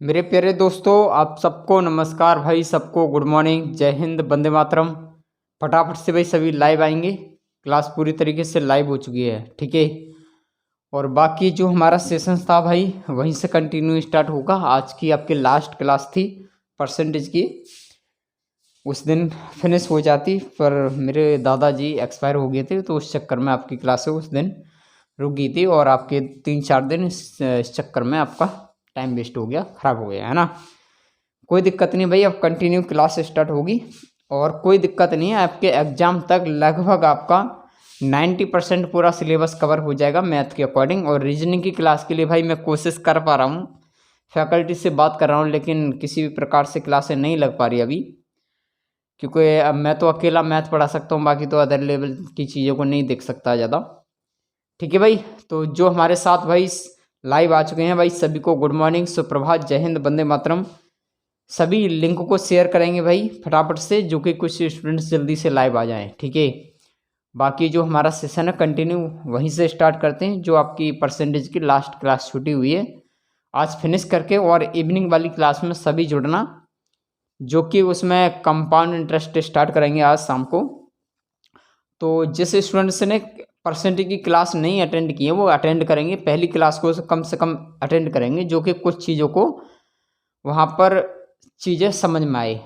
मेरे प्यारे दोस्तों, आप सबको नमस्कार भाई, सबको गुड मॉर्निंग, जय हिंद, वंदे मातरम। फटाफट से भाई सभी लाइव आएंगे। क्लास पूरी तरीके से लाइव हो चुकी है, ठीक है। और बाकी जो हमारा सेशन था भाई वहीं से कंटिन्यू स्टार्ट होगा। आज की आपकी लास्ट क्लास थी परसेंटेज की, उस दिन फिनिश हो जाती, पर मेरे दादाजी एक्सपायर हो गए थे तो उस चक्कर में आपकी क्लास उस दिन रुक गई थी और आपके 3-4 दिन इस चक्कर में आपका टाइम वेस्ट हो गया, ख़राब हो गया, है ना। कोई दिक्कत नहीं भाई, अब कंटिन्यू क्लास स्टार्ट होगी और कोई दिक्कत नहीं है। आपके एग्ज़ाम तक लगभग आपका 90% पूरा सिलेबस कवर हो जाएगा मैथ के अकॉर्डिंग। और रीजनिंग की क्लास के लिए भाई मैं कोशिश कर पा रहा हूँ, फैकल्टी से बात कर रहा हूँ, लेकिन किसी भी प्रकार से क्लासें नहीं लग पा रही अभी, क्योंकि अब मैं तो अकेला मैथ पढ़ा सकता हूँ, बाकी तो अदर लेवल की चीज़ों को नहीं देख सकता ज़्यादा, ठीक है भाई। तो जो हमारे साथ भाई लाइव आ चुके हैं भाई, सभी को गुड मॉर्निंग, सुप्रभात, जय हिंद, वंदे मातरम। सभी लिंक को शेयर करेंगे भाई फटाफट से, जो कि कुछ स्टूडेंट्स जल्दी से लाइव आ जाएं, ठीक है। बाकी जो हमारा सेशन है कंटिन्यू वहीं से स्टार्ट करते हैं। जो आपकी परसेंटेज की लास्ट क्लास छूटी हुई है आज फिनिश करके, और इवनिंग वाली क्लास में सभी जुड़ना, जो कि उसमें कंपाउंड इंटरेस्ट स्टार्ट करेंगे आज शाम को। तो जिस स्टूडेंट्स ने परसेंटेज की क्लास नहीं अटेंड की है वो अटेंड करेंगे, पहली क्लास को से कम अटेंड करेंगे, जो कि कुछ चीज़ों को वहाँ पर चीज़ें समझ में आए।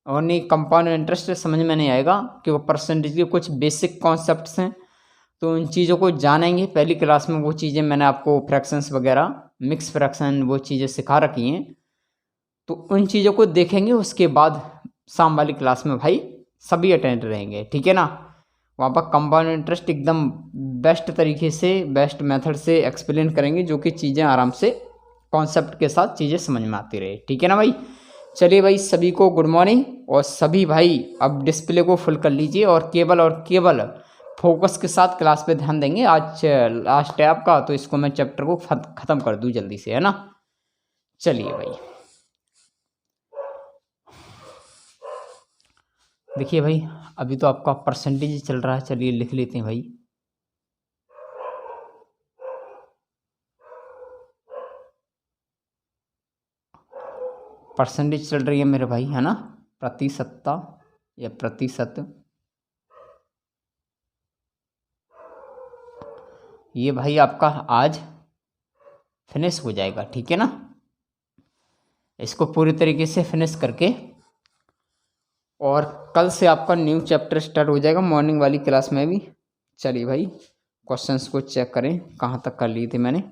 और नहीं, कंपाउंड इंटरेस्ट समझ में नहीं आएगा कि वो परसेंटेज के कुछ बेसिक कॉन्सेप्ट्स हैं, तो उन चीज़ों को जानेंगे पहली क्लास में। वो चीज़ें मैंने आपको फ्रैक्शंस वगैरह, मिक्स फ्रैक्शन, वो चीज़ें सिखा रखी हैं, तो उन चीज़ों को देखेंगे। उसके बाद शाम वाली क्लास में भाई सभी अटेंड रहेंगे, ठीक है ना। वहाँ पर कंपाउंड इंटरेस्ट एकदम बेस्ट तरीके से, बेस्ट मेथड से एक्सप्लेन करेंगे, जो कि चीज़ें आराम से कॉन्सेप्ट के साथ चीज़ें समझ में आती रहे, ठीक है ना भाई। चलिए भाई, सभी को गुड मॉर्निंग। और सभी भाई अब डिस्प्ले को फुल कर लीजिए और केवल फोकस के साथ क्लास पे ध्यान देंगे। आज लास्ट है आपका, तो इसको मैं चैप्टर को ख़त्म कर दूँ जल्दी से, है ना। चलिए भाई, देखिए भाई, अभी तो आपका परसेंटेज चल रहा है, चलिए लिख लेते हैं भाई। परसेंटेज चल रही है मेरे भाई, है ना, प्रतिशतता या प्रतिशत। ये भाई आपका आज फिनिश हो जाएगा, ठीक है ना। इसको पूरी तरीके से फिनिश करके और कल से आपका न्यू चैप्टर स्टार्ट हो जाएगा मॉर्निंग वाली क्लास में भी। चलिए भाई, क्वेश्चंस को चेक करें कहाँ तक कर लिए थे मैंने।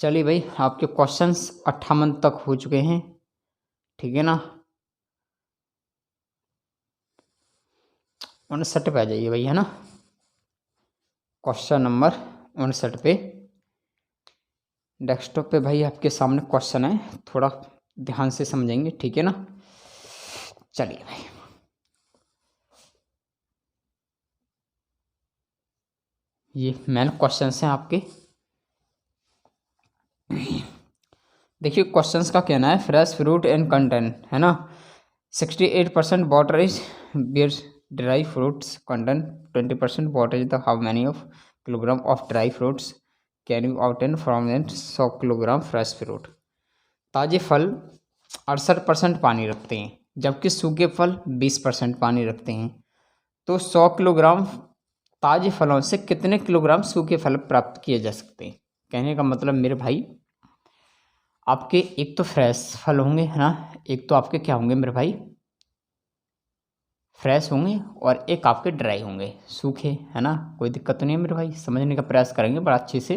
चलिए भाई, आपके क्वेश्चंस 58 तक हो चुके हैं, ठीक है ना। 59 पे आ जाइए भाई, है ना। क्वेश्चन नंबर 59 पे डेस्कटॉप पे भाई आपके सामने क्वेश्चन है, थोड़ा ध्यान से समझेंगे, ठीक है ना। चलिए भाई, ये मेन क्वेश्चंस हैं आपके। देखिए क्वेश्चंस का कहना है, फ्रेश फ्रूट एंड कंटेंट, है ना। 68% water is beer dry fruits content 20% water is the how many of kilogram of dry fruits can you obtain from 100 kilogram fresh fruit. ताजे फल 68% पानी रखते हैं, जबकि सूखे फल 20% पानी रखते हैं। तो 100 किलोग्राम ताजे फलों से कितने किलोग्राम सूखे फल प्राप्त किए जा सकते हैं। कहने का मतलब मेरे भाई, आपके एक तो फ्रेश फल होंगे, है ना, एक तो आपके क्या होंगे मेरे भाई, फ्रेश होंगे, और एक आपके ड्राई होंगे, सूखे, है ना। कोई दिक्कत तो नहीं है मेरे भाई, समझने का प्रयास करेंगे बड़ा अच्छे से।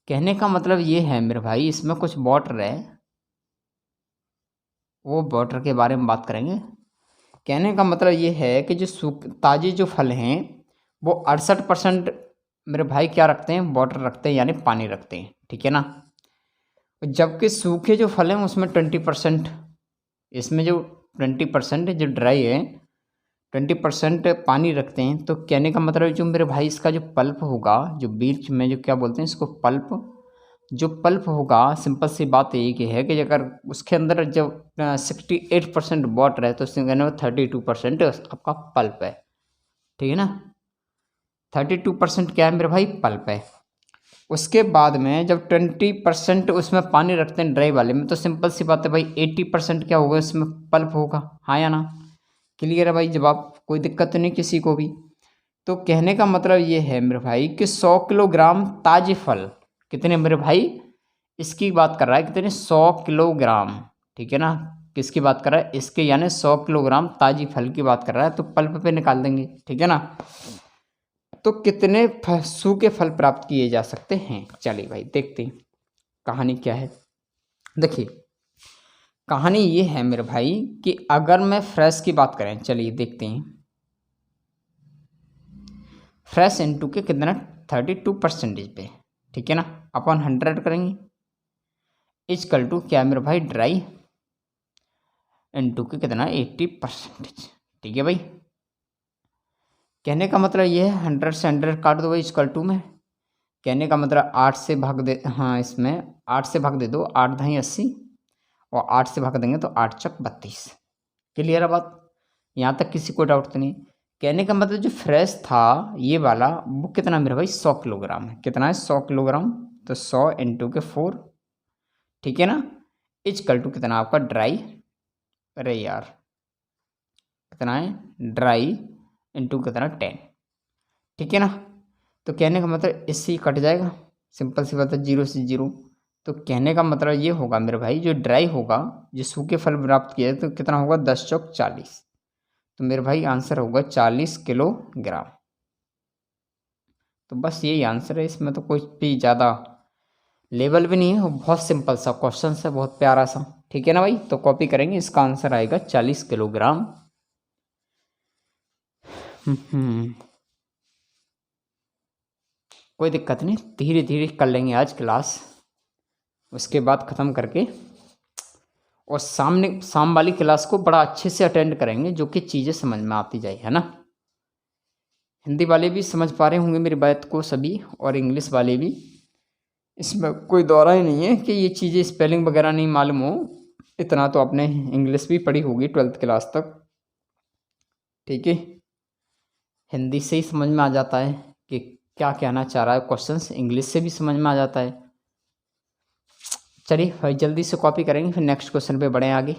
कहने का मतलब ये है मेरे भाई, इसमें कुछ वाटर है, वो वाटर के बारे में बात करेंगे। कहने का मतलब ये है कि जो ताजे जो फल हैं वो 68% मेरे भाई क्या रखते हैं, वाटर रखते हैं, यानी पानी रखते हैं, ठीक है ना। जबकि सूखे जो फल हैं उसमें 20%, इसमें जो 20% जो ड्राई है 20% पानी रखते हैं। तो कहने का मतलब जो मेरे भाई इसका जो पल्प होगा, जो बीच में जो क्या बोलते हैं इसको, पल्प, जो पल्प होगा, सिंपल सी बात यही की है कि अगर उसके अंदर जब 68% वाटर है तो उसके अंदर 32% आपका पल्प है, ठीक है ना। 32% क्या है मेरे भाई, पल्प है। उसके बाद में जब 20% उसमें पानी रखते हैं ड्राई वाले में, तो सिंपल सी बात है भाई 80% क्या होगा, उसमें पल्प होगा, हाँ या ना। क्लियर है भाई, जवाब कोई दिक्कत तो नहीं किसी को भी। तो कहने का मतलब ये है मेरे भाई कि 100 किलोग्राम ताजे फल, कितने मेरे भाई, इसकी बात कर रहा है कितने, 100 किलोग्राम, ठीक है ना। किसकी बात कर रहा है, इसके, यानी 100 किलोग्राम ताजी फल की बात कर रहा है, तो पल्प पे निकाल देंगे, ठीक है ना। तो कितने सूखे फल प्राप्त किए जा सकते हैं, चलिए भाई देखते हैं कहानी क्या है। देखिए कहानी ये है मेरे भाई कि अगर मैं फ्रेश की बात करें, चलिए देखते हैं। फ्रेश इनटू के कितना, 32% पे, ठीक है ना, अपन 100 करेंगे, इजकल टू क्या मेरे भाई, ड्राई इनटू के कितना, 80%, ठीक है भाई। कहने का मतलब ये है 100 से 100 काट दो भाई इजकल टू में, कहने का मतलब 8 से भाग दे, हाँ इसमें 8 से भाग दे दो, 8 दही 80, और 8 से भाग देंगे तो 8 चक 32। क्लियर है बात, यहाँ तक किसी को डाउट तो नहीं। कहने का मतलब जो फ्रेश था ये वाला, वो कितना मेरे भाई, 100 किलोग्राम है, कितना है, 100 किलोग्राम, तो 100 इंटू के 4, ठीक है ना, इजकल टू कितना आपका ड्राई, अरे यार कितना है, ड्राई इंटू कितना 10, ठीक है ना। तो कहने का मतलब इससे ही कट जाएगा, सिंपल सी बात है, 0 से 0। तो कहने का मतलब ये होगा मेरे भाई, जो ड्राई होगा, जो सूखे फल प्राप्त किया है, तो कितना होगा, 10 चौक 40, तो मेरे भाई आंसर होगा 40 किलोग्राम। तो बस यही आंसर है, इसमें तो कोई भी ज़्यादा लेवल भी नहीं है, बहुत सिंपल सा क्वेश्चन है, बहुत प्यारा सा, ठीक है ना भाई। तो कॉपी करेंगे, इसका आंसर आएगा 40 किलोग्राम। कोई दिक्कत नहीं, धीरे धीरे कर लेंगे आज क्लास, उसके बाद ख़त्म करके, और शाम वाली क्लास को बड़ा अच्छे से अटेंड करेंगे, जो कि चीज़ें समझ में आती जाए, है ना। हिंदी वाले भी समझ पा रहे होंगे मेरी बात को सभी, और इंग्लिश वाले भी, इसमें कोई दौरा ही नहीं है कि ये चीज़ें स्पेलिंग वगैरह नहीं मालूम हो, इतना तो आपने इंग्लिश भी पढ़ी होगी 12th क्लास तक, ठीक है। हिंदी से ही समझ में आ जाता है कि क्या कहना चाह रहा है, क्वेश्चंस इंग्लिश से भी समझ में आ जाता है। चलिए भाई जल्दी से कॉपी करेंगे, फिर नेक्स्ट क्वेश्चन पे बढ़ें आगे।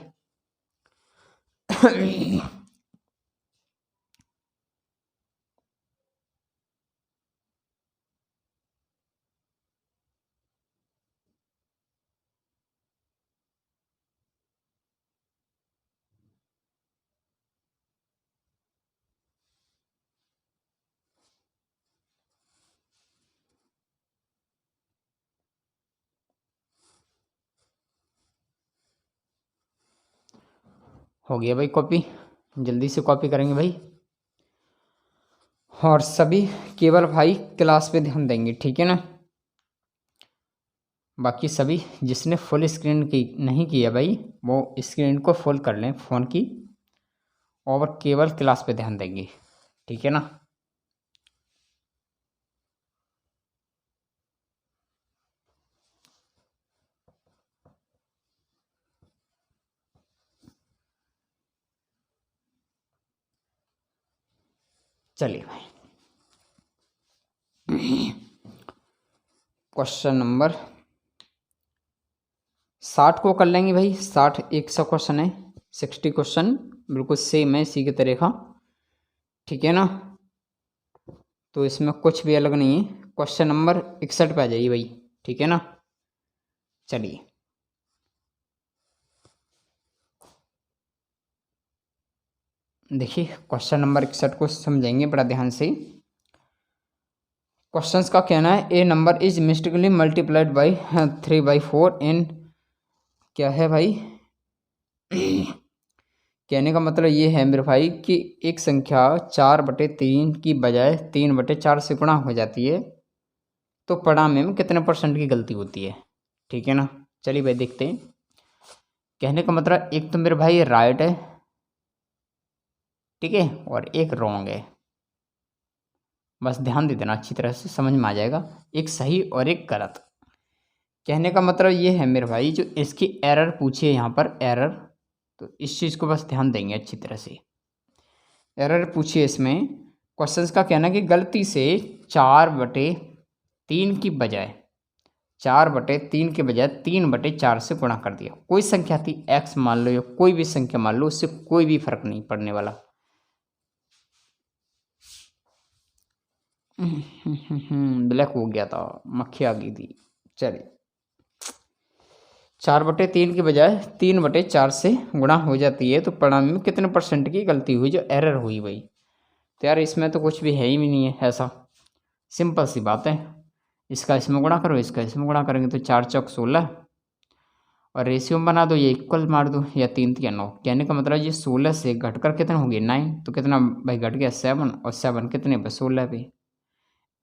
हो गया भाई कॉपी, जल्दी से कॉपी करेंगे भाई, और सभी केवल भाई क्लास पे ध्यान देंगे, ठीक है ना। बाकी सभी जिसने फुल स्क्रीन की नहीं किया भाई, वो स्क्रीन को फुल कर लें फ़ोन की, और केवल क्लास पे ध्यान देंगे, ठीक है ना। चलिए भाई क्वेश्चन नंबर 60 को कर लेंगे भाई, 60 100 क्वेश्चन है, 60 क्वेश्चन बिल्कुल सेम है इसी की तरह का, ठीक है ना। तो इसमें कुछ भी अलग नहीं है। क्वेश्चन नंबर 61 पे आ जाइए भाई, ठीक है ना। चलिए देखिए क्वेश्चन नंबर 61 को समझेंगे बड़ा ध्यान से। क्वेश्चंस का कहना है, a number is mistakenly multiplied by 3/4 in, क्या है भाई, कहने का मतलब ये है मेरे भाई कि एक संख्या 4/3 की बजाय 3/4 से गुणा हो जाती है, तो परिणाम में कितने % की गलती होती है, ठीक है ना। चलिए भाई देखते हैं। कहने का मतलब एक तो मेरे भाई राइट है, ठीक है, और एक रॉन्ग है, बस ध्यान दे देना, अच्छी तरह से समझ में आ जाएगा, एक सही और एक गलत। कहने का मतलब ये है मेरे भाई, जो इसकी एरर पूछी है यहाँ पर एरर, तो इस चीज़ को बस ध्यान देंगे अच्छी तरह से। एरर पूछिए इसमें, क्वेश्चंस का कहना है कि गलती से 4/3 की बजाय 4/3 के बजाय 3/4 से गुणा कर दिया। कोई संख्या थी x मान लो या कोई भी संख्या मान लो, उससे कोई भी फर्क नहीं पड़ने वाला। ब्लैक हो गया था, मक्खी आ गई थी। चलिए, 4/3 की बजाय 3/4 से गुणा हो जाती है, तो परिणाम में कितने % की गलती हुई, जो एरर हुई भाई। तो यार इसमें तो कुछ भी है ही नहीं है ऐसा, सिंपल सी बात है। इसका इसमें गुणा करो, इसका इसमें गुणा करेंगे तो 4 चौक 16, और रेशियो में बना दो, ये इक्वल मार दो, या 3 3 9। कहने का मतलब ये 16 से घटकर कितना हो गया 9, तो कितना भाई घट गया 7, और 7 कितने पे 16 पे।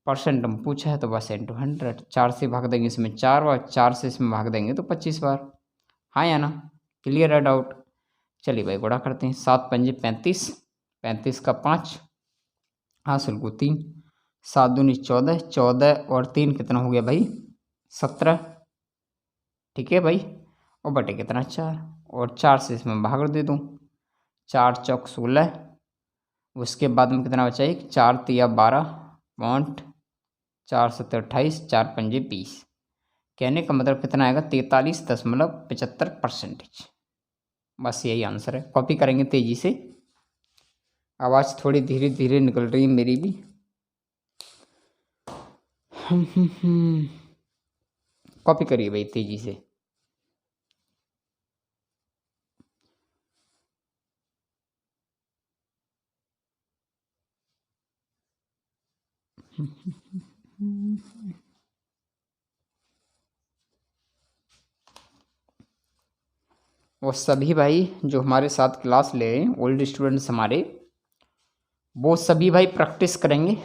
% हम पूछा है तो बस इंटू 100, 4 से भाग देंगे इसमें 4 बार, 4 से इसमें भाग देंगे तो 25 बार। हाँ या ना, क्लियर है डाउट। चलिए भाई गुणा करते हैं, 7 पंजे 35, 35 का 5, हासिल को 3, 7 दूनी 14, 14 और 3 कितना हो गया भाई 17। ठीक है भाई, और बटे कितना 4, और 4 से इसमें भाग दे दूँ, 4 चौक 16, उसके बाद में कितना बचा, 1 4 तिया 12 पॉइंट, 4 7 28, 4 पंजे 20। कहने का मतलब कितना आएगा 43.75%। बस यही आंसर है। कॉपी करेंगे तेजी से, आवाज़ थोड़ी धीरे धीरे निकल रही है मेरी भी। कॉपी करिए भाई तेजी से। वो सभी भाई जो हमारे साथ क्लास ले रहे हैं, ओल्ड स्टूडेंट्स हमारे, वो सभी भाई प्रैक्टिस करेंगे,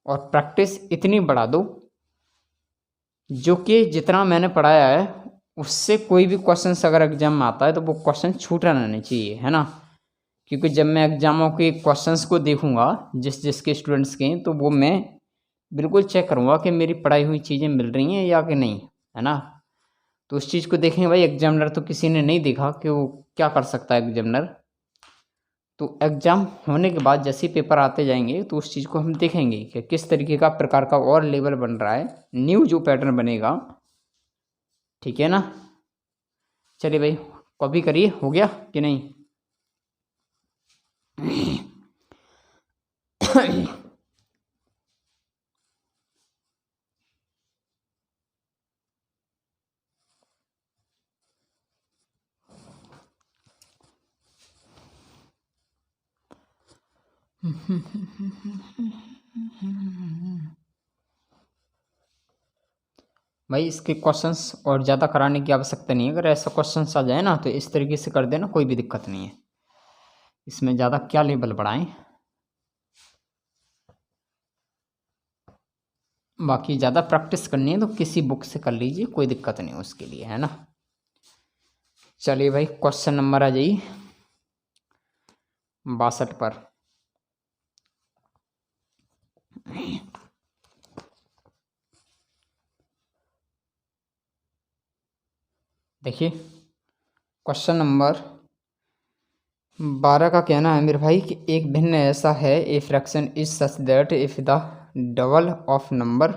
और प्रैक्टिस इतनी बढ़ा दो जो कि जितना मैंने पढ़ाया है उससे कोई भी क्वेश्चन अगर एग्जाम में आता है तो वो क्वेश्चन छूटना नहीं चाहिए, है ना। क्योंकि जब मैं एग्जामों के क्वेश्चंस को देखूंगा जिस जिसके स्टूडेंट्स के, तो वो मैं बिल्कुल चेक करूंगा कि मेरी पढ़ाई हुई चीज़ें मिल रही हैं या कि नहीं, है ना। तो उस चीज़ को देखेंगे भाई। एग्जामिनर तो किसी ने नहीं देखा कि वो क्या कर सकता है एग्जामिनर। तो एग्ज़ाम होने के बाद जैसे ही पेपर आते जाएंगे तो उस चीज़ को हम देखेंगे कि किस तरीके का प्रकार का और लेवल बन रहा है, न्यू जो पैटर्न बनेगा। ठीक है ना। चलिए भाई कॉपी करिए, हो गया कि नहीं। भाई इसके क्वेश्चंस और ज़्यादा कराने की आवश्यकता नहीं है। अगर ऐसा क्वेश्चंस आ जाए ना तो इस तरीके से कर देना, कोई भी दिक्कत नहीं है। इसमें ज़्यादा क्या लेवल बढ़ाएं। बाकी ज़्यादा प्रैक्टिस करनी है तो किसी बुक से कर लीजिए, कोई दिक्कत नहीं उसके लिए, है ना। चलिए भाई क्वेश्चन नंबर आ जाइए 62 पर। देखिए क्वेश्चन नंबर 12 का कहना है मेरे भाई कि एक भिन्न ऐसा है, a fraction is such that if the double of number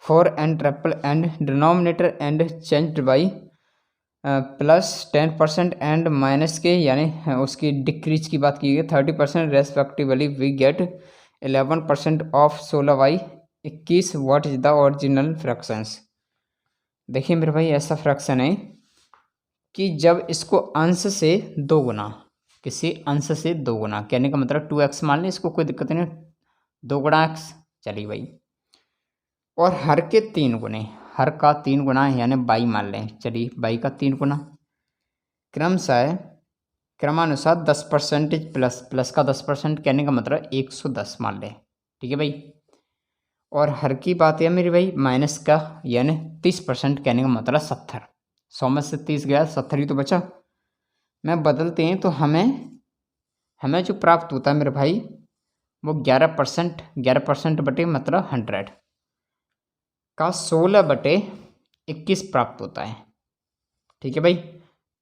4 and triple and denominator and changed by +10% and minus के, यानी उसकी डिक्रीज की बात की गई 30% respectively, we get 11% of 16/21। What is the original fractions. देखिए मेरे भाई ऐसा फ्रैक्शन है कि जब इसको अंश से दो गुना, किसी अंश से दो गुना, कहने का मतलब 2x मान लें, इसको कोई दिक्कत नहीं, 2 गुणा x। चलिए भाई, और हर के 3 गुने, हर का 3 गुना यानी 22 मान लें। चलिए 22 का 3 गुना, क्रमशः क्रमानुसार 10% प्लस, प्लस का 10%, कहने का मतलब 110 मान लें। ठीक है भाई। और हर की बात है मेरी भाई माइनस का, यानी 30%, कहने का मतलब 70। 100 में से 30 गया, 70 ही तो बचा। मैं बदलते हैं तो हमें जो प्राप्त होता है मेरे भाई वो 11%, 11% बटे मतलब 100 का 16/21 21 प्राप्त होता है। ठीक है भाई,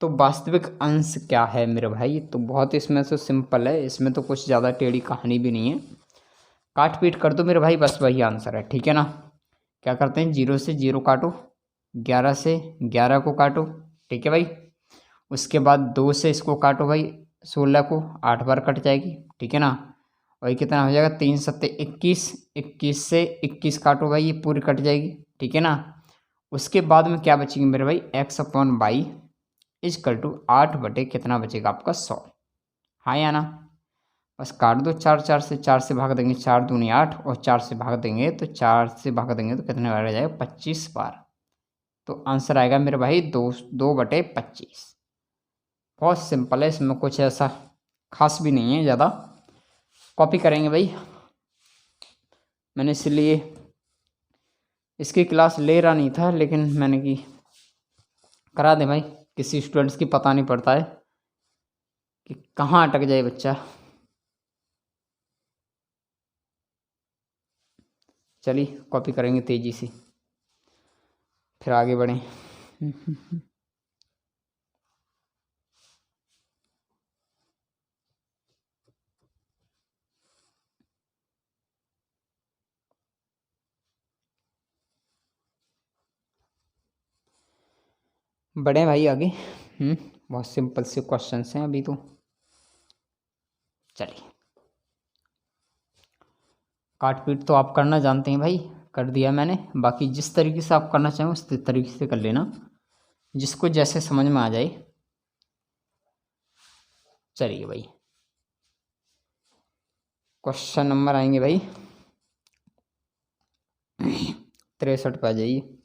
तो वास्तविक अंश क्या है मेरे भाई? तो बहुत इसमें से सिंपल है, इसमें तो कुछ ज़्यादा टेढ़ी कहानी भी नहीं है, काट पीट कर दो मेरे भाई, बस वही आंसर है। ठीक है ना? क्या करते हैं, 0 से 0 काटो, 11 से 11 को काटो। ठीक है भाई, उसके बाद 2 से इसको काटो भाई, 16 को 8 बार कट जाएगी। ठीक है ना? वही कितना हो जाएगा, 3 सत्ते 21, 21 से 21 काटो भाई, ये पूरी कट जाएगी। ठीक है ना? उसके बाद में क्या बचेगी मेरे भाई, X upon Y is equal to 8 बटे कितना बचेगा आपका, 100। हाँ या ना? बस काट दो, 4 4 से, 4 से भाग देंगे 4 दूनी 8, और 4 से भाग देंगे तो 4 से भाग देंगे तो कितने बार आ जाएगा, 25 बार। तो आंसर आएगा मेरे भाई 2/25। बहुत सिंपल है, इसमें कुछ ऐसा खास भी नहीं है ज़्यादा। कॉपी करेंगे भाई, मैंने इसलिए इसकी क्लास ले रहा नहीं था, लेकिन मैंने की करा दे भाई, किसी स्टूडेंट्स की पता नहीं पड़ता है कि कहाँ अटक जाए बच्चा। चलिए कॉपी करेंगे तेज़ी से, फिर आगे बढ़ें। बढ़े भाई आगे। बहुत सिंपल से क्वेश्चंस हैं अभी तो। चलिए, काट पीट तो आप करना जानते हैं भाई, कर दिया मैंने। बाकी जिस तरीके से आप करना चाहें उस तरीके से कर लेना, जिसको जैसे समझ में आ जाए। चलिए भाई, क्वेश्चन नंबर आएंगे भाई 63 पे आ जाइए।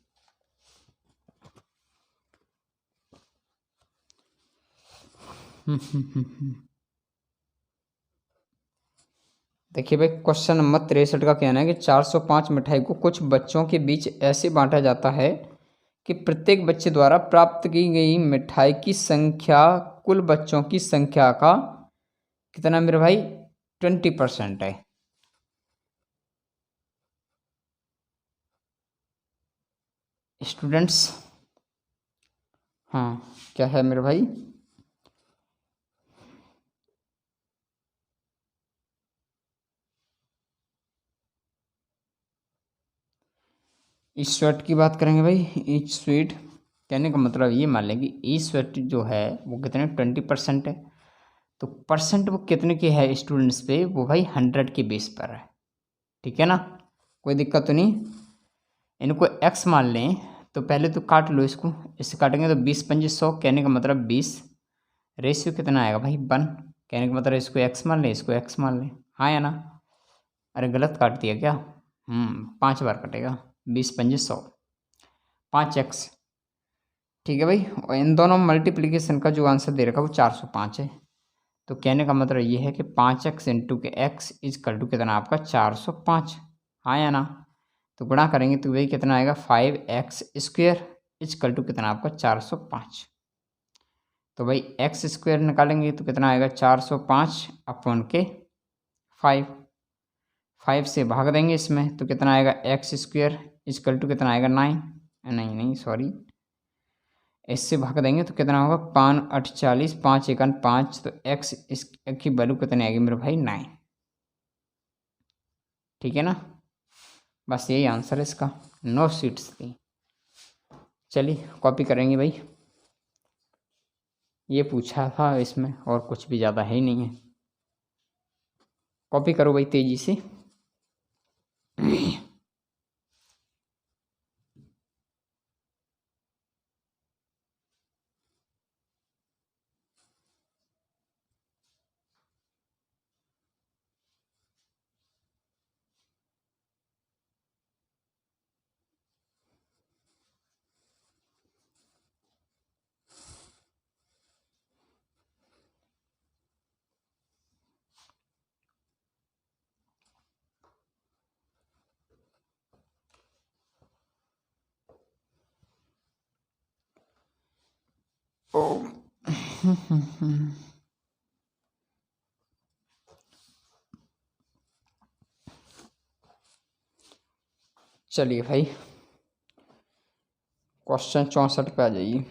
देखिए भाई, क्वेश्चन नंबर 63 का कहना है कि 405 मिठाई को कुछ बच्चों के बीच ऐसे बांटा जाता है कि प्रत्येक बच्चे द्वारा प्राप्त की गई मिठाई की संख्या कुल बच्चों की संख्या का कितना मेरे भाई, 20% है। स्टूडेंट्स, हाँ क्या है मेरे भाई, ईच स्वेट की बात करेंगे भाई। ईच स्वीट कहने का मतलब ये मान लें कि ईच स्वेट जो है वो कितने, 20% है। तो परसेंट वो कितने के है स्टूडेंट्स पे, वो भाई 100 के बेस पर है। ठीक है ना? कोई दिक्कत तो नहीं। इनको एक्स मान लें तो पहले तो काट लो इसको, इससे काटेंगे तो 20 × 5 = 100, कहने का मतलब 20। रेशियो कितना आएगा भाई, 1। कहने का मतलब इसको एक्स मान लें, इसको एक्स मान लें। हाँ या ना? अरे गलत काट दिया क्या? 5 बार कटेगा, 20 × 5 = 100, 5x। ठीक है भाई, और इन दोनों मल्टीप्लीकेशन का जो आंसर दे रखा है वो 405 है। तो कहने का मतलब ये है कि 5x इंटू के x इजकल टू कितना आपका, 405। हाँ या ना? तो गुणा करेंगे तो वही कितना आएगा, 5x² इजकल टू कितना आपका, 405। तो भाई x² निकालेंगे तो कितना आएगा, 405 अपॉन के 5। 5 से भाग देंगे इसमें तो कितना आएगा, x² इजकल टू कितना आएगा, 9। नहीं नहीं सॉरी, इससे भाग देंगे तो कितना होगा, 5 8 40, 5 1 5, तो x की वैल्यू कितनी आएगी मेरे भाई, 9। ठीक है ना? बस यही आंसर है इसका, 9 सीट्स थी। चलिए कॉपी करेंगे भाई, ये पूछा था इसमें, और कुछ भी ज़्यादा है ही नहीं है। कॉपी करो भाई तेज़ी से। ओ चलिए भाई, क्वेश्चन 64 पे आ जाइए।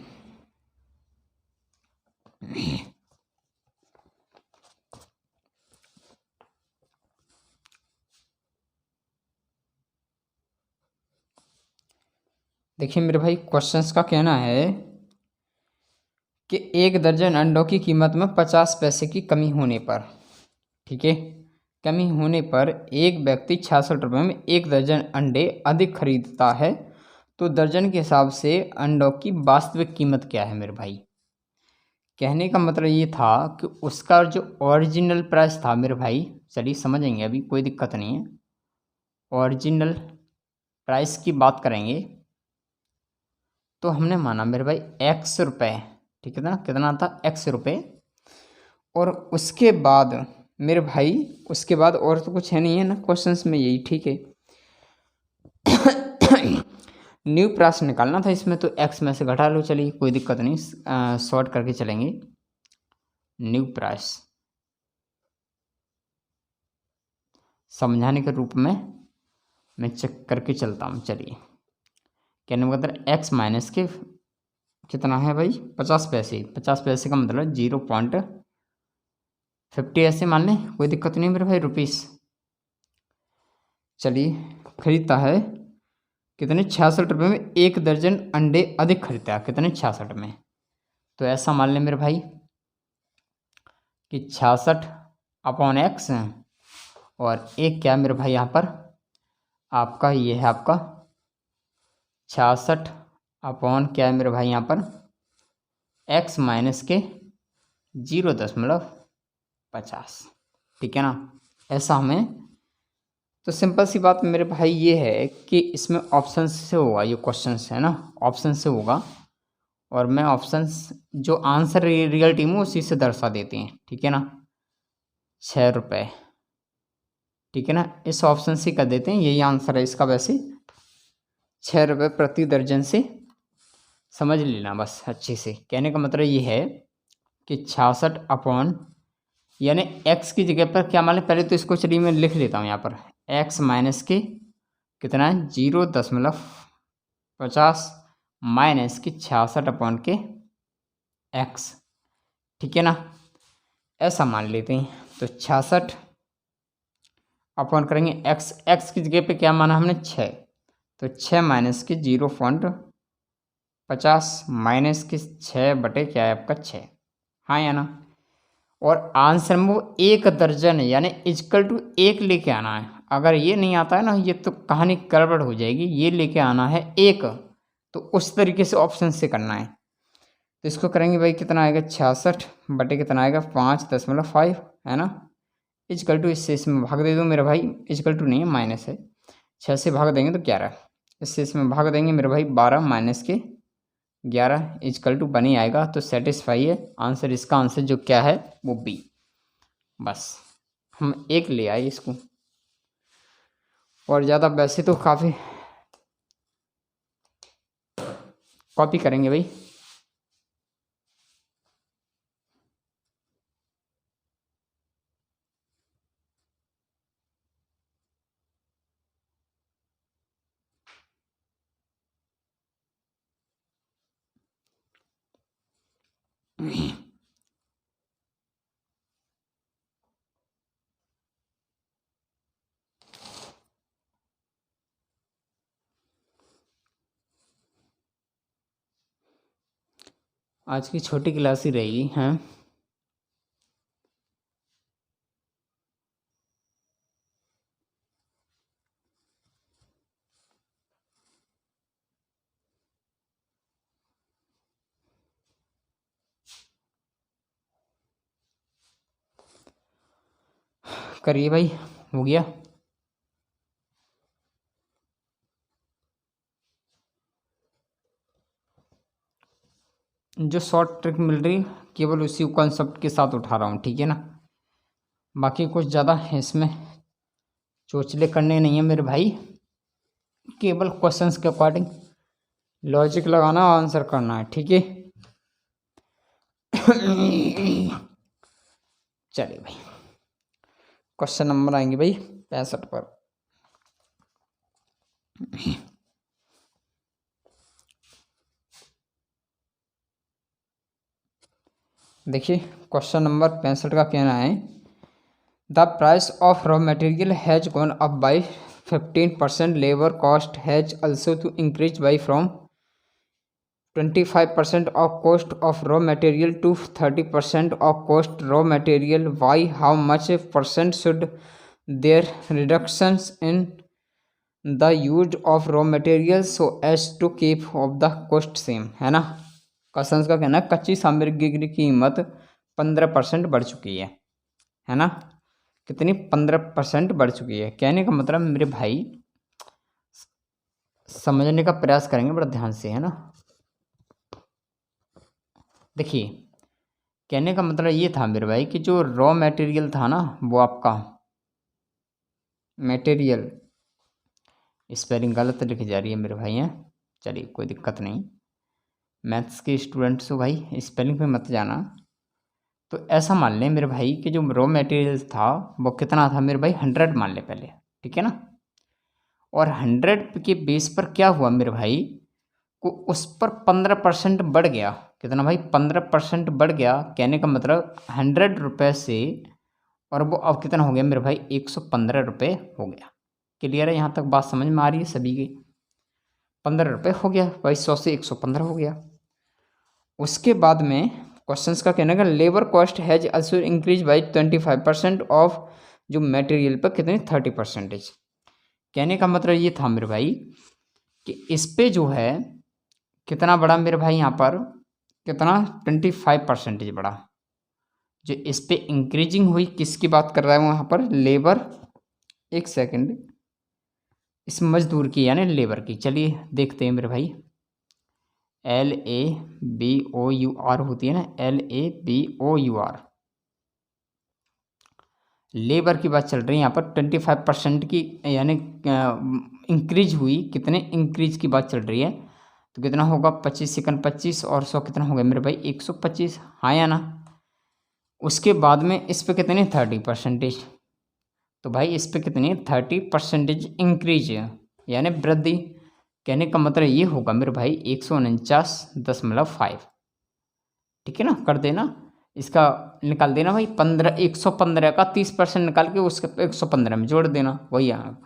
देखिए मेरे भाई, क्वेश्चंस का कहना है कि 1 दर्जन अंडों की कीमत में 50 पैसे की कमी होने पर, ठीक है, कमी होने पर एक व्यक्ति 66 रुपये में 1 दर्जन अंडे अधिक खरीदता है, तो दर्जन के हिसाब से अंडों की वास्तविक कीमत क्या है मेरे भाई। कहने का मतलब ये था कि उसका जो ओरिजिनल प्राइस था मेरे भाई, चलिए समझेंगे, अभी कोई दिक्कत नहीं है। ओरिजिनल प्राइस की बात करेंगे तो हमने माना मेरे भाई ₹X, ठीक है ना, कितना था ₹X। और उसके बाद मेरे भाई, उसके बाद और तो कुछ है नहीं है ना क्वेश्चंस में, यही ठीक है। न्यू प्राइस निकालना था इसमें, तो एक्स में से घटा लो, चलिए कोई दिक्कत नहीं, शॉर्ट करके चलेंगे। न्यू प्राइस समझाने के रूप में मैं चेक करके चलता हूँ, चलिए। कहने का मतलब एक्स माइनस के कितना है भाई, 50 पैसे। 50 पैसे का मतलब 0.50 ऐसे मान लें, कोई दिक्कत नहीं मेरे भाई, रुपीस। चलिए, खरीदता है कितने, 66 रुपये में 1 दर्जन अंडे अधिक खरीदता है, कितने, 66 में। तो ऐसा मान लें मेरे भाई कि 66/X, और एक क्या मेरे भाई यहाँ पर आपका, ये है आपका 66 अपॉन क्या है मेरे भाई यहाँ पर x माइनस के 0.50, ठीक है ना। ऐसा हमें, तो सिंपल सी बात मेरे भाई ये है कि इसमें ऑप्शन से होगा, ये क्वेश्चन है ना, ऑप्शन से होगा, और मैं ऑप्शंस जो आंसर रियल टीम उसी से दर्शा देते हैं, ठीक है ना। 6 रुपये, ठीक है ना, इस ऑप्शन से कर देते हैं, यही आंसर है इसका वैसे। 6 रुपये प्रति दर्जन से समझ लेना बस अच्छे से। कहने का मतलब ये है कि 66 अपॉन, यानी x की जगह पर क्या मान लें, पहले तो इसको चलिए मैं लिख लेता हूँ यहाँ पर, x माइनस के कितना है 0.50 माइनस के 66 अपॉन के x, ठीक है ना। ऐसा मान लेते हैं, तो 66 अपॉन करेंगे x की जगह पे क्या माना हमने 6, तो 6 माइनस के 0.50 माइनस के 6 बटे क्या है आपका 6, हाँ या ना। और आंसर में वो 1 दर्जन यानी इजकल टू 1 लेके आना है। अगर ये नहीं आता है ना, ये तो कहानी गड़बड़ हो जाएगी। ये लेके आना है 1, तो उस तरीके से ऑप्शन से करना है। तो इसको करेंगे भाई, कितना आएगा 66 बटे कितना आएगा 5.5, है ना। इजकल टू, इससे इसमें भाग दे दो मेरे भाई, इजकल टू नहीं है माइनस है, 6 से भाग देंगे तो 11, इससे इसमें भाग देंगे मेरे भाई 12 माइनस के 11 इजकल टू बनी आएगा। तो सेटिस्फाई है आंसर, इसका आंसर जो क्या है वो बी। बस हम 1 ले आए इसको, और ज़्यादा वैसे तो काफ़ी कॉपी करेंगे भाई। आज की छोटी क्लास ही रहेगी, हैं। करिए भाई, हो गया। जो शॉर्ट ट्रिक मिल रही केवल उसी कॉन्सेप्ट के साथ उठा रहा हूँ, ठीक है ना। बाकी कुछ ज़्यादा इसमें चोचले करने नहीं है मेरे भाई, केवल क्वेश्चंस के अकॉर्डिंग लॉजिक लगाना, आंसर करना है, ठीक है। चलिए भाई, क्वेश्चन नंबर आएंगे भाई 65 पर। देखिए क्वेश्चन नंबर 65 का कहना है the price of raw material has gone up by 15%, labour cost has also to increase by from 25% of cost of raw material to 30% of cost raw material. Why? How much percent should there reductions in the use of raw material so as to keep of the cost same? है ना। Question का कहना है कच्ची सामग्री की कीमत 15% बढ़ चुकी है ना। कितनी? 15% बढ़ चुकी है। कहने का मतलब मेरे भाई समझने का प्रयास करेंगे बड़ा ध्यान से, है ना। देखिए कहने का मतलब ये था मेरे भाई कि जो रॉ मटेरियल था ना, वो आपका मटेरियल, स्पेलिंग गलत लिखी जा रही है मेरे भाई हैं, चलिए कोई दिक्कत नहीं। मैथ्स के स्टूडेंट्स हो भाई, स्पेलिंग पे मत जाना। तो ऐसा मान लें मेरे भाई कि जो रॉ मटेरियल था वो कितना था मेरे भाई, 100 मान ले पहले, ठीक है ना। और 100 के बेस पर क्या हुआ मेरे भाई को उस पर 15% बढ़ गया। कितना भाई? 15% बढ़ गया। कहने का मतलब 100 रुपये से, और वो अब कितना हो गया मेरे भाई, 115 रुपये हो गया। क्लियर है? यहाँ तक बात समझ में आ रही है सभी की? 15 रुपये हो गया भाई, 100 से 115 हो गया। उसके बाद में क्वेश्चंस का कहना है labour cost has also increase by 25% of जो मटेरियल पर कितने 30%। कहने का मतलब ये था मेरे भाई कि इस पे जो है कितना बढ़ा मेरे भाई, यहाँ पर कितना 25% बढ़ा। जो इस पे इंक्रीजिंग हुई किसकी बात कर रहा है वहाँ पर? लेबर, एक सेकंड, इस मजदूर की यानी लेबर की। चलिए देखते हैं मेरे भाई, LABOUR होती है ना, LABOUR, लेबर की बात चल रही है यहाँ पर। 25% की यानी इंक्रीज हुई, कितने इंक्रीज की बात चल रही है। तो कितना होगा? 25 सेकंड 25 और 100 कितना हो गया मेरे भाई? 125, हाँ या ना। उसके बाद में इस पे कितने 30%। तो भाई इस पे कितनी 30% इंक्रीज यानी वृद्धि। कहने का मतलब ये होगा मेरे भाई 149.5, ठीक है ना। कर देना इसका, निकाल देना भाई 15, 115 का 30% निकाल के उसके 115 में जोड़ देना, वही आएगा।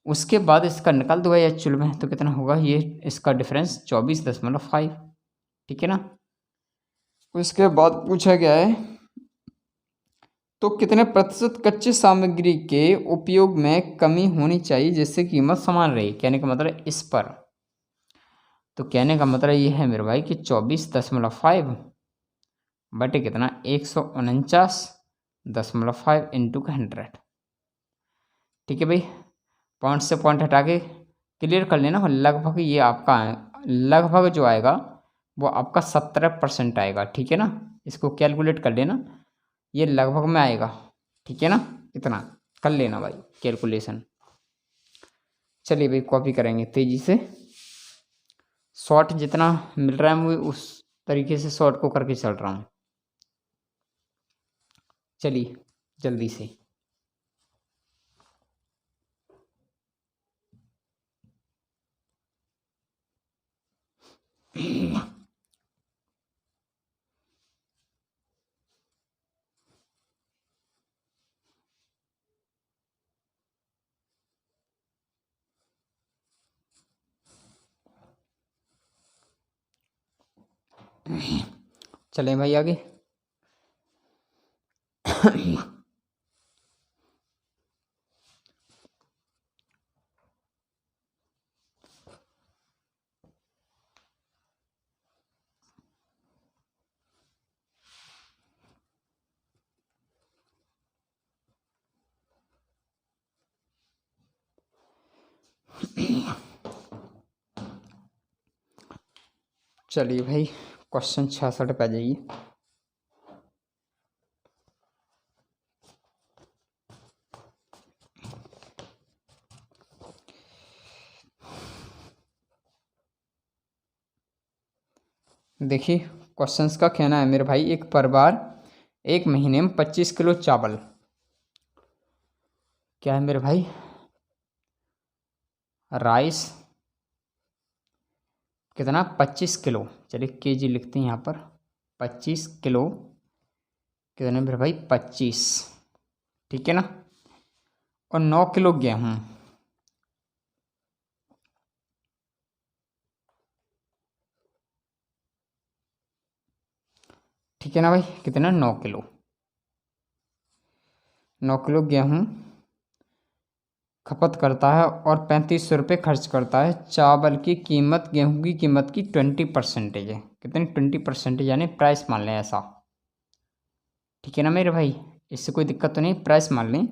उसके बाद इसका निकाल दो भाई एक्चुअल में, तो कितना होगा ये, इसका डिफरेंस 24.5, ठीक है ना। उसके बाद पूछा गया है तो कितने प्रतिशत कच्ची सामग्री के उपयोग में कमी होनी चाहिए जिससे कीमत समान रहे। कहने का मतलब इस पर, तो कहने का मतलब ये है मेरे भाई कि 24.5 बटे कितना 149.5 इंटू 100, ठीक है भाई। पॉइंट से पॉइंट हटा के क्लियर कर लेना। लगभग ये आपका लगभग जो आएगा वो आपका 17% आएगा, ठीक है ना। इसको कैलकुलेट कर लेना, ये लगभग में आएगा, ठीक है ना। इतना कर लेना भाई कैलकुलेशन। चलिए भाई कॉपी करेंगे तेजी से, शॉर्ट जितना मिल रहा है मुझे उस तरीके से शॉर्ट को करके चल रहा हूँ। चलिए जल्दी से। चलें भाई आगे। चलिए भाई क्वेश्चन 66 पे आ जाइए। देखिए क्वेश्चंस का कहना है मेरे भाई, एक परिवार एक महीने में 25 किलो चावल, क्या है मेरे भाई, राइस कितना 25 किलो, चलिए केजी लिखते हैं यहाँ पर, 25 किलो कितने मेरे भाई 25, ठीक है ना। और 9 किलो गेहूँ, ठीक है ना भाई, कितना 9 किलो, 9 किलो गेहूँ खपत करता है और 3500 रुपये खर्च करता है। चावल की कीमत, गेहूं की कीमत की 20% है, कितनी 20% यानी प्राइस मान लें ऐसा, ठीक है ना मेरे भाई। इससे कोई दिक्कत तो नहीं, प्राइस मान लें।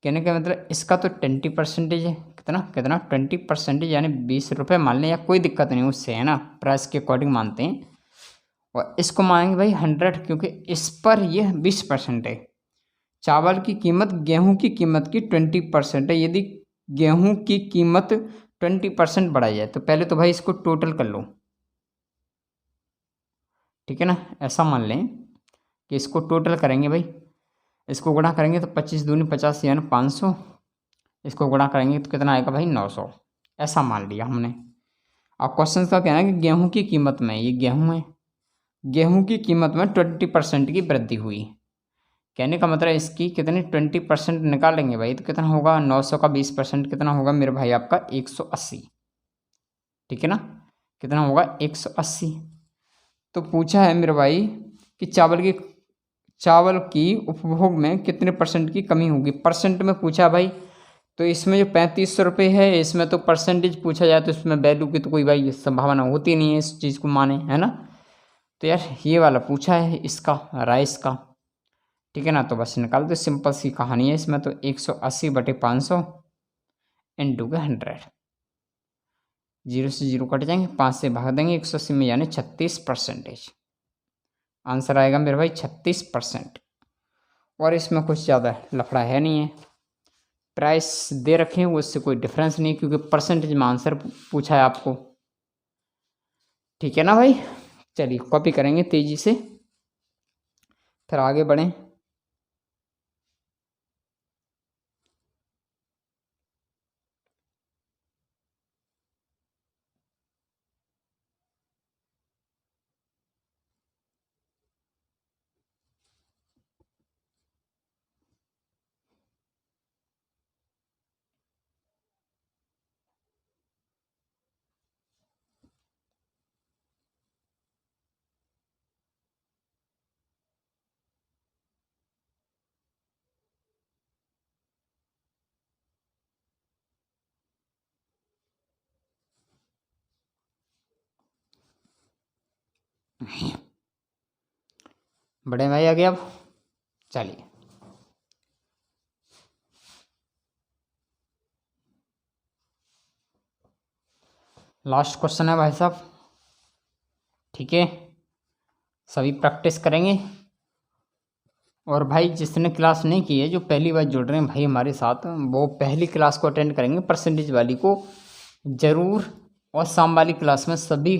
कहने का मतलब इसका तो 20% है, कितना कितना 20% यानी 20 रुपये मान लें, या कोई दिक्कत नहीं उससे, है ना, प्राइस के अकॉर्डिंग मानते हैं। और इसको मानेंगे भाई 100, क्योंकि इस पर यह 20% है। चावल की कीमत गेहूं की कीमत की 20% है। यदि गेहूं की कीमत 20% बढ़ाई जाए तो पहले तो भाई इसको टोटल कर लो, ठीक है ना। ऐसा मान लें कि इसको टोटल करेंगे भाई, इसको गुणा करेंगे तो 25 दूनी 50 यानी 500, इसको गुणा करेंगे तो कितना आएगा भाई 900, ऐसा मान लिया हमने। अब क्वेश्चन का कहना है कि गेहूं की कीमत में, ये गेहूं है, गेहूं की कीमत में 20% की वृद्धि हुई। कहने का मतलब इसकी कितनी 20% निकालेंगे भाई तो कितना होगा, 900 का 20% कितना होगा मेरे भाई आपका 180, ठीक है ना। कितना होगा 180। तो पूछा है मेरे भाई कि चावल की उपभोग में कितने परसेंट की कमी होगी, परसेंट में पूछा भाई। तो इसमें जो 3500 रुपये है, इसमें तो परसेंटेज पूछा जाए तो इसमें वैल्यू की तो कोई भाई संभावना होती नहीं है इस चीज़ को माने, है ना। तो यार ये वाला पूछा है इसका, राइस का, ठीक है ना। तो बस निकाल दो, सिंपल सी कहानी है इसमें। तो 180/500 इंटू के 100, 0 से 0 कट जाएंगे, 5 से भाग देंगे 180 में, यानी 36%। आंसर आएगा मेरे भाई 36%। और इसमें कुछ ज़्यादा लफड़ा है नहीं है, प्राइस दे रखे हैं उससे कोई डिफरेंस नहीं, क्योंकि परसेंटेज में आंसर पूछा है आपको, ठीक है ना भाई। चलिए कॉपी करेंगे तेज़ी से, फिर आगे बढ़ें। बड़े भाई आ गए अब, चलिए लास्ट क्वेश्चन है भाई साहब, ठीक है। सभी प्रैक्टिस करेंगे। और भाई जिसने क्लास नहीं की है, जो पहली बार जुड़ रहे हैं भाई हमारे साथ, वो पहली क्लास को अटेंड करेंगे, परसेंटेज वाली को ज़रूर। और शाम वाली क्लास में सभी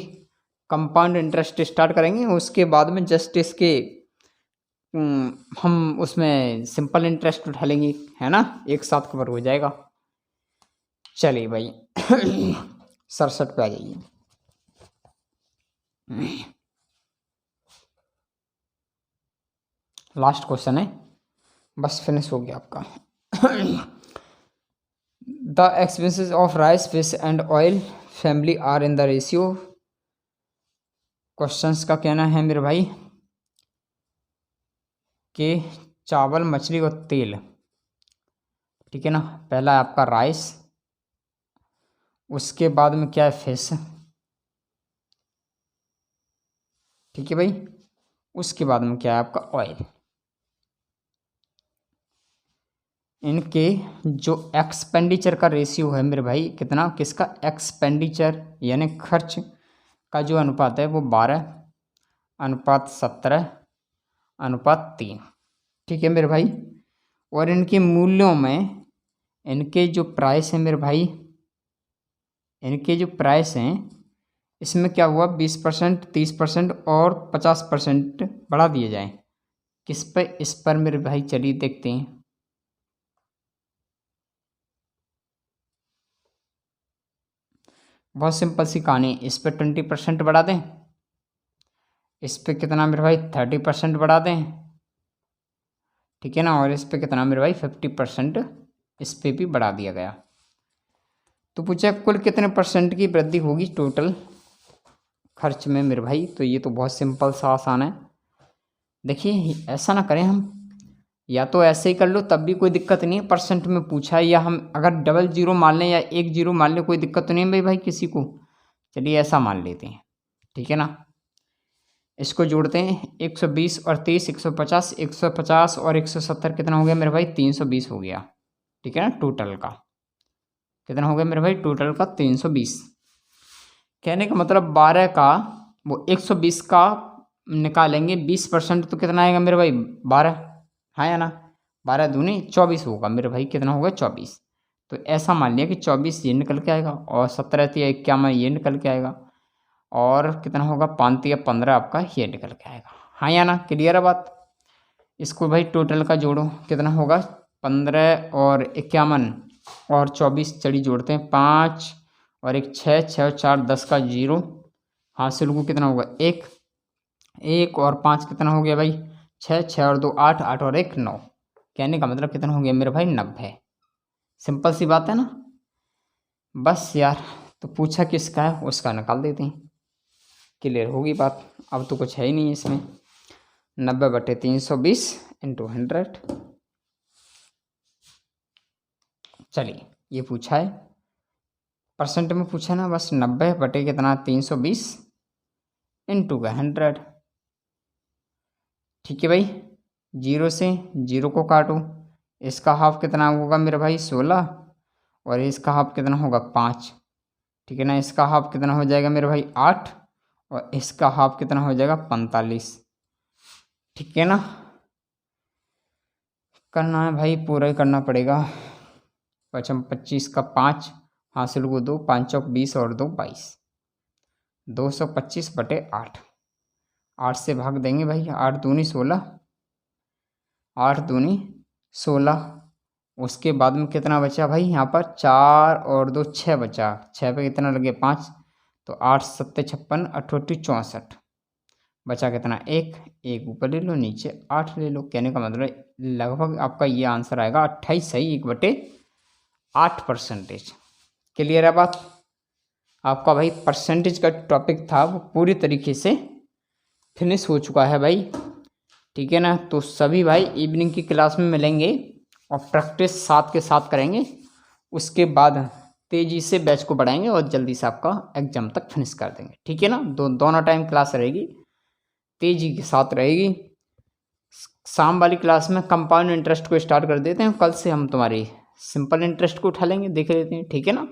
कंपाउंड इंटरेस्ट स्टार्ट करेंगे, उसके बाद में जस्ट इसके हम उसमें सिंपल इंटरेस्ट उठा लेंगे, है ना, एक साथ कवर हो जाएगा। चलिए भाई 67 पे आ जाइए। लास्ट क्वेश्चन है, बस फिनिश हो गया आपका। The expenses of rice, fish and oil family are in the ratio. Questions का कहना है मेरे भाई कि चावल, मछली और तेल, ठीक है ना। पहला है आपका राइस, उसके बाद में क्या है फिश, ठीक है भाई, उसके बाद में क्या है आपका ऑयल। इनके जो एक्सपेंडिचर का रेशियो है मेरे भाई, कितना, किसका, एक्सपेंडिचर यानी खर्च का जो अनुपात है वो 12:17:3, ठीक है मेरे भाई। और इनके मूल्यों में, इनके जो प्राइस है मेरे भाई, इनके जो प्राइस हैं इसमें क्या हुआ, 20%, 30% और 50% बढ़ा दिए जाएं। किस पे, इस पर मेरे भाई चलिए देखते हैं। बहुत सिंपल सी कहानी, इस पर 20% बढ़ा दें, इस पर कितना मेरे भाई 30% बढ़ा दें, ठीक है ना। और इस पे कितना मेरे भाई 50% इस पे भी बढ़ा दिया गया। तो पूछा कुल कितने परसेंट की वृद्धि होगी टोटल खर्च में मेरे भाई। तो ये तो बहुत सिंपल सा आसान है। देखिए ऐसा ना करें हम, या तो ऐसे ही कर लो तब भी कोई दिक्कत नहीं है, परसेंट में पूछा है, या हम अगर डबल जीरो मान लें या एक जीरो मान लें कोई दिक्कत तो नहीं है भाई किसी को। चलिए ऐसा मान लेते हैं, ठीक है ना। इसको जोड़ते हैं 120 और 30 150, 150 और 170 कितना हो गया मेरे भाई 320 हो गया, ठीक है ना। टोटल का कितना हो गया मेरे भाई, टोटल का 320। कहने का मतलब 12 का वो 120 का निकालेंगे 20% तो कितना आएगा मेरे भाई 12, हाँ या ना। 12 दूनी 24 होगा मेरे भाई, कितना होगा 24। तो ऐसा मान लिया कि 24 ये निकल के आएगा और 17 या 51 ये निकल के आएगा और कितना होगा 5 या 15 आपका ये निकल के आएगा, हाँ या ना। क्लियर है बात। इसको भाई टोटल का जोड़ो कितना होगा 15 और 51 और 24 चढ़ी जोड़ते हैं 5 और 1 6, 6 और 4 10 का 0, हासिल को कितना होगा 1, 1 और 5 कितना हो गया भाई 6, 6 और 2 8, 8 और 1 9। कहने का मतलब कितना हो गया मेरे भाई 90। सिंपल सी बात है ना। बस यार, तो पूछा किसका है उसका निकाल देते हैं, क्लियर होगी बात। अब तो कुछ है ही नहीं इसमें। 90/320 इंटू 100। चलिए ये पूछा है परसेंट में पूछा ना, बस 90 कितना 320 इंटू का 100। ठीक है भाई, 0 से 0 को काटो, इसका हाफ कितना होगा मेरे भाई 16 और इसका हाफ कितना होगा 5, ठीक है ना। इसका हाफ कितना हो जाएगा मेरे भाई 8 और इसका हाफ कितना हो जाएगा 45, ठीक है ना। करना है भाई, पूरा ही करना पड़ेगा। 25 का 5 हासिल को 2, 5 चौक 20 और 2 22, 225/8। 8 से भाग देंगे भाई, 8 दूनी 16, 8 दूनी 16। उसके बाद में कितना बचा भाई यहाँ पर 4 और 2 6 बचा, 6 पे कितना लगे 5, तो 8 7 56 8 64 बचा कितना 1, 1 ऊपर ले लो नीचे 8 ले लो। कहने का मतलब लगभग आपका ये आंसर आएगा 28 सही 1/8%। क्लियर है बात। आपका भाई परसेंटेज का टॉपिक था वो पूरी तरीके से फिनिश हो चुका है भाई, ठीक है ना। तो सभी भाई इवनिंग की क्लास में मिलेंगे और प्रैक्टिस साथ के साथ करेंगे। उसके बाद तेज़ी से बैच को बढ़ाएंगे और जल्दी से आपका एग्जाम तक फिनिश कर देंगे, ठीक है ना। दोनों टाइम क्लास रहेगी, तेज़ी के साथ रहेगी। शाम वाली क्लास में कंपाउंड इंटरेस्ट को स्टार्ट कर देते हैं, कल से हम तुम्हारी सिंपल इंटरेस्ट को उठा लेंगे, देख लेते हैं, ठीक है ना।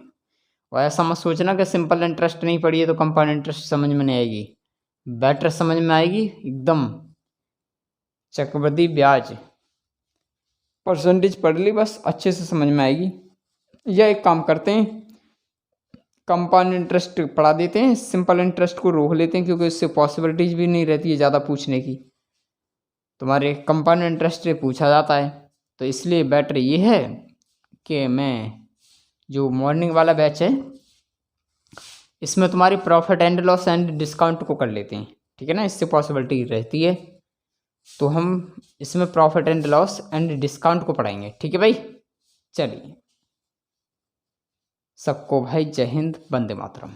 और ऐसा मत सोचना कि सिंपल इंटरेस्ट नहीं पड़ी है तो कंपाउंड इंटरेस्ट समझ में नहीं आएगी, बेटर समझ में आएगी एकदम। चक्रवृद्धि ब्याज परसेंटेज पढ़ ली बस, अच्छे से समझ में आएगी। या एक काम करते हैं कंपाउंड इंटरेस्ट पढ़ा देते हैं, सिंपल इंटरेस्ट को रोक लेते हैं क्योंकि उससे पॉसिबिलिटीज भी नहीं रहती है ज़्यादा पूछने की। तुम्हारे कंपाउंड इंटरेस्ट से पूछा जाता है, तो इसलिए बेटर ये है कि मैं जो मॉर्निंग वाला बैच है इसमें तुम्हारी profit and loss and discount को कर लेते हैं, ठीक है ना। इससे पॉसिबिलिटी रहती है, तो हम इसमें profit and loss and discount को पढ़ाएंगे, ठीक है भाई। चलिए सबको भाई जय हिंद, वंदे मातरम।